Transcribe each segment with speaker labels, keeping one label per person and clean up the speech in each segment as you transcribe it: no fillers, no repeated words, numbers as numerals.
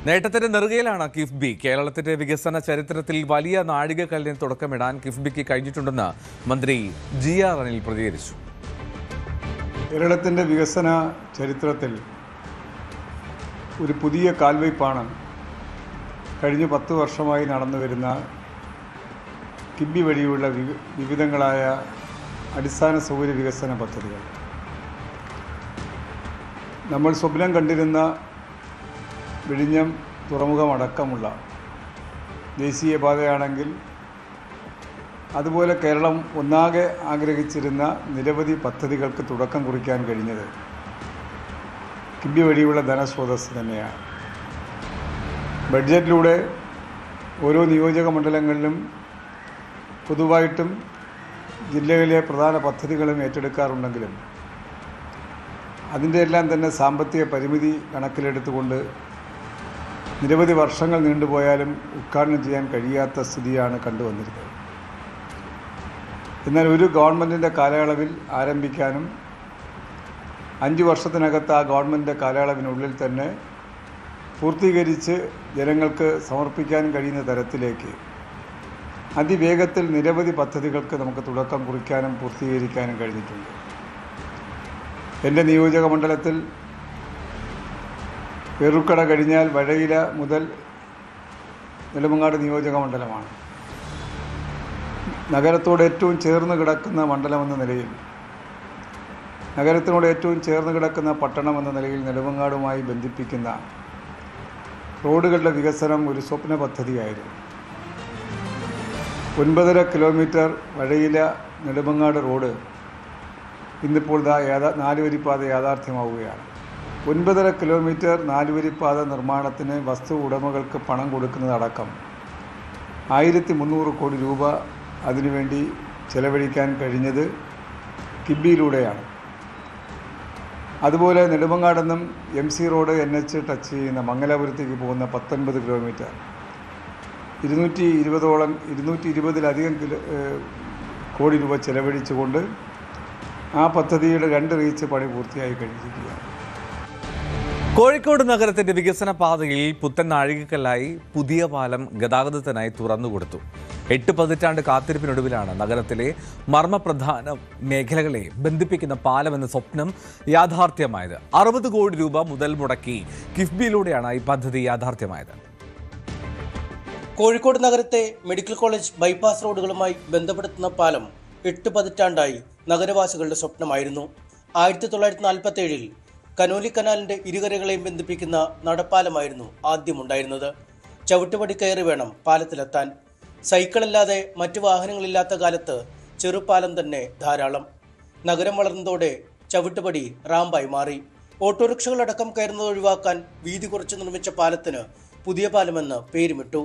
Speaker 1: നേട്ടത്തിന്റെ നെറുകയിലാണ് കിഫ്ബി. കേരളത്തിന്റെ വികസന ചരിത്രത്തിൽ വലിയ നാഴികക്കല്ലിന് തുടക്കമിടാൻ കിഫ്ബിക്ക് കഴിഞ്ഞിട്ടുണ്ടെന്ന് മന്ത്രി GR അനിൽ പ്രതികരിച്ചു.
Speaker 2: കേരളത്തിന്റെ വികസന ചരിത്രത്തിൽ ഒരു പുതിയ കാൽവയ്പ്പാണ് കഴിഞ്ഞ 10 വർഷമായി നടന്നുവരുന്ന കിഫ്ബി വഴിയുള്ള വിവിധങ്ങളായ അടിസ്ഥാന സൗകര്യ വികസന പദ്ധതികൾ. നമ്മൾ സ്വപ്നം കണ്ടിരുന്ന വിഴിഞ്ഞം തുറമുഖമടക്കമുള്ള ദേശീയപാതയാണെങ്കിൽ അതുപോലെ കേരളം ഒന്നാകെ ആഗ്രഹിച്ചിരുന്ന നിരവധി പദ്ധതികൾക്ക് തുടക്കം കുറിക്കാൻ കഴിഞ്ഞത് കിഫ്ബി വഴിയുള്ള ധനസ്രോതസ് തന്നെയാണ്. ബഡ്ജറ്റിലൂടെ ഓരോ നിയോജക മണ്ഡലങ്ങളിലും പൊതുവായിട്ടും ജില്ലയിലെ പ്രധാന പദ്ധതികളും ഏറ്റെടുക്കാറുണ്ടെങ്കിലും അതിൻ്റെ എല്ലാം തന്നെ സാമ്പത്തിക പരിമിതി കണക്കിലെടുത്തുകൊണ്ട് നിരവധി വർഷങ്ങൾ നീണ്ടുപോയാലും ഉദ്ഘാടനം ചെയ്യാൻ കഴിയാത്ത സ്ഥിതിയാണ് കണ്ടുവന്നിരുന്നത്. എന്നാൽ ഒരു ഗവൺമെൻറ്റിൻ്റെ കാലയളവിൽ ആരംഭിക്കാനും 5 വർഷത്തിനകത്ത് ആ ഗവൺമെൻറ്റിൻ്റെ കാലയളവിനുള്ളിൽ തന്നെ പൂർത്തീകരിച്ച് ജനങ്ങൾക്ക് സമർപ്പിക്കാൻ കഴിയുന്ന തരത്തിലേക്ക് അതിവേഗത്തിൽ നിരവധി പദ്ധതികൾക്ക് നമുക്ക് തുടക്കം കുറിക്കാനും പൂർത്തീകരിക്കാനും കഴിഞ്ഞിട്ടുണ്ട്. എൻ്റെ നിയോജക മണ്ഡലത്തിൽ പെരുക്കട കഴിഞ്ഞാൽ വഴയില മുതൽ നെടുമങ്ങാട് നിയോജക മണ്ഡലമാണ്. നഗരത്തോട് ഏറ്റവും ചേർന്ന് കിടക്കുന്ന മണ്ഡലമെന്ന നിലയിൽ, നഗരത്തിനോട് ഏറ്റവും ചേർന്ന് കിടക്കുന്ന പട്ടണമെന്ന നിലയിൽ നെടുമങ്ങാടുമായി ബന്ധിപ്പിക്കുന്ന റോഡുകളുടെ വികസനം ഒരു സ്വപ്ന പദ്ധതിയായിരുന്നു. 9.5 കിലോമീറ്റർ വഴയില നെടുമങ്ങാട് റോഡ് ഇന്നിപ്പോൾ 4 വരിപ്പാത യാഥാർത്ഥ്യമാവുകയാണ്. 9.5 കിലോമീറ്റർ 4 വരിപ്പാത നിർമ്മാണത്തിന് വസ്തു ഉടമകൾക്ക് പണം കൊടുക്കുന്നതടക്കം 1300 കോടി രൂപ അതിനുവേണ്ടി ചെലവഴിക്കാൻ കഴിഞ്ഞത് കിഫ്ബിയിലൂടെയാണ്. അതുപോലെ നെടുമങ്ങാടെന്നും MC റോഡ് NH ടച്ച് ചെയ്യുന്ന മംഗലാപുരത്തേക്ക് പോകുന്ന 19 കിലോമീറ്റർ 220-ലധികം കോടി രൂപ ചെലവഴിച്ചുകൊണ്ട് ആ പദ്ധതിയുടെ 2 റീച്ച് പണി പൂർത്തിയായി കഴിഞ്ഞിരിക്കുകയാണ്.
Speaker 1: കോഴിക്കോട് നഗരത്തിന്റെ വികസന പാതയിൽ പുത്തൻ നാഴികക്കല്ലായി പുതിയ പാലം ഗതാഗതത്തിനായി തുറന്നുകൊടുത്തു. 8 പതിറ്റാണ്ട് കാത്തിരിപ്പിനൊടുവിലാണ് നഗരത്തിലെ മർമ്മപ്രധാന മേഖലകളെ ബന്ധിപ്പിക്കുന്ന പാലം എന്ന സ്വപ്നം യാഥാർത്ഥ്യമായത്. 60 കോടി രൂപ മുതൽ മുടക്കി കിഫ്ബിയിലൂടെയാണ് ഈ പദ്ധതി യാഥാർത്ഥ്യമായത്.
Speaker 3: കോഴിക്കോട് നഗരത്തെ മെഡിക്കൽ കോളേജ് ബൈപ്പാസ് റോഡുകളുമായി ബന്ധപ്പെടുത്തുന്ന പാലം 8 പതിറ്റാണ്ടായി നഗരവാസികളുടെ സ്വപ്നമായിരുന്നു. 1947-ൽ കനോലി കനാലിന്റെ ഇരുകരകളെയും ബന്ധിപ്പിക്കുന്ന നടപ്പാലമായിരുന്നു ആദ്യമുണ്ടായിരുന്നത്. ചവിട്ടുപടി കയറി വേണം പാലത്തിലെത്താൻ. സൈക്കിളല്ലാതെ മറ്റു വാഹനങ്ങളില്ലാത്ത കാലത്ത് ചെറുപാലം തന്നെ ധാരാളം. നഗരം വളർന്നതോടെ ചവിട്ടുപടി റാമ്പായി മാറി. ഓട്ടോറിക്ഷകളടക്കം കയറുന്നത് ഒഴിവാക്കാൻ വീതി കുറച്ച് നിർമ്മിച്ച പാലത്തിന് പുതിയ പാലമെന്ന് പേരുമിട്ടു.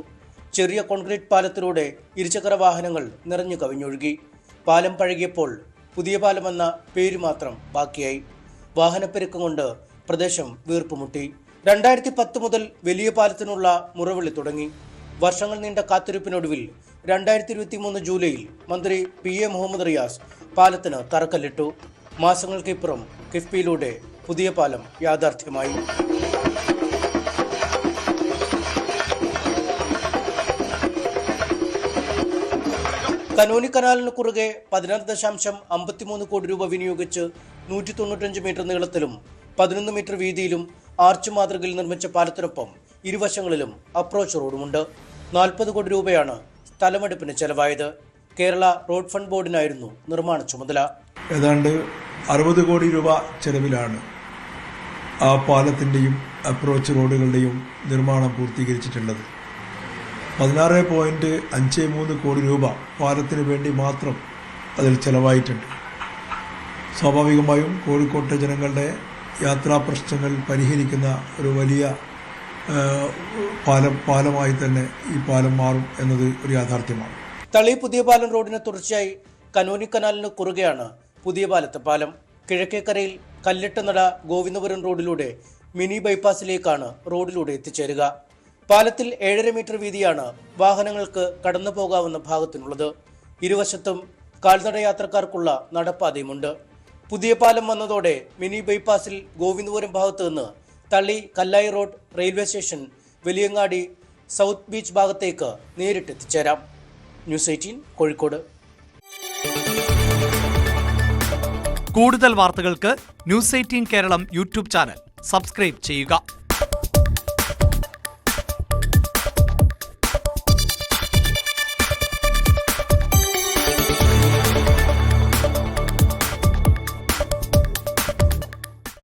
Speaker 3: ചെറിയ കോൺക്രീറ്റ് പാലത്തിലൂടെ ഇരുചക്ര വാഹനങ്ങൾ നിറഞ്ഞു കവിഞ്ഞൊഴുകി. പാലം പഴകിയപ്പോൾ പുതിയ പാലമെന്ന പേര് മാത്രം ബാക്കിയായി. വാഹനപ്പെരുക്കം കൊണ്ട് പ്രദേശം വീർപ്പുമുട്ടി. 2010 മുതൽ വലിയ പാലത്തിനുള്ള മുറവിളി തുടങ്ങി. വർഷങ്ങൾ നീണ്ട കാത്തിരിപ്പിനൊടുവിൽ 2023 ജൂലൈയിൽ മന്ത്രി PA മുഹമ്മദ് റിയാസ് പാലത്തിന് തറക്കല്ലിട്ടു. മാസങ്ങൾക്കിപ്പുറം കിഫ്ബിയിലൂടെ പുതിയ പാലം യാഥാർത്ഥ്യമായി. കനോലി കനാലിന് കുറുകെ 16.53 കോടി രൂപ വിനിയോഗിച്ച് 195 മീറ്റർ നീളത്തിലും 11 മീറ്റർ വീതിയിലും ആർച്ച് മാതൃകയിൽ നിർമ്മിച്ച പാലത്തിനൊപ്പം ഇരുവശങ്ങളിലും അപ്രോച്ച് റോഡുമുണ്ട്. 40 കോടി രൂപയാണ് സ്ഥലമെടുപ്പിന് ചെലവായത്. കേരള റോഡ് ഫണ്ട് ബോർഡിനായിരുന്നു നിർമ്മാണ ചുമതല.
Speaker 4: ഏതാണ്ട് 60 കോടി രൂപ ചെലവിലാണ് ആ പാലത്തിൻ്റെയും അപ്രോച്ച് റോഡുകളുടെയും നിർമ്മാണം പൂർത്തീകരിച്ചിട്ടുള്ളത്. 16.53 കോടി രൂപ പാലത്തിന് വേണ്ടി മാത്രം അതിൽ ചെലവായിട്ടുണ്ട്. സ്വാഭാവികമായും കോഴിക്കോട്ടെ ജനങ്ങളുടെ യാത്രാ പ്രശ്നങ്ങൾ പരിഹരിക്കുന്ന ഒരു വലിയ പാലമായി തന്നെ ഈ പാലം മാറും എന്നത് ഒരു യാഥാർത്ഥ്യമാണ്.
Speaker 3: തളി പുതിയ പാലം റോഡിന് തുടർച്ചയായി കനോലി കനാലിന് കുറുകെയാണ് പുതിയ പാലത്തെ പാലം. കിഴക്കേക്കരയിൽ കല്ലിട്ടനട ഗോവിന്ദപുരം റോഡിലൂടെ മിനി ബൈപ്പാസിലേക്കാണ് റോഡിലൂടെ എത്തിച്ചേരുക. പാലത്തിൽ 7.5 മീറ്റർ വീതിയാണ് വാഹനങ്ങൾക്ക് കടന്നു പോകാവുന്ന ഭാഗത്തിനുള്ളത്. ഇരുവശത്തും കാൽനട യാത്രക്കാർക്കുള്ള നടപ്പാതയുമുണ്ട്. പുതിയ പാലം വന്നതോടെ മിനി ബൈപ്പാസിൽ ഗോവിന്ദപുരം ഭാഗത്ത് നിന്ന് തള്ളി Kallayi road, railway station, Valiyangadi south beach ഭാഗത്തേക്ക് നേരിട്ട് എത്തിച്ചേരാം. ന്യൂസ് 18 കോഴിക്കോട്.
Speaker 5: കൂടുതൽ വാർത്തകൾക്ക് news 18 Keralam YouTube channel subscribe ചെയ്യുക.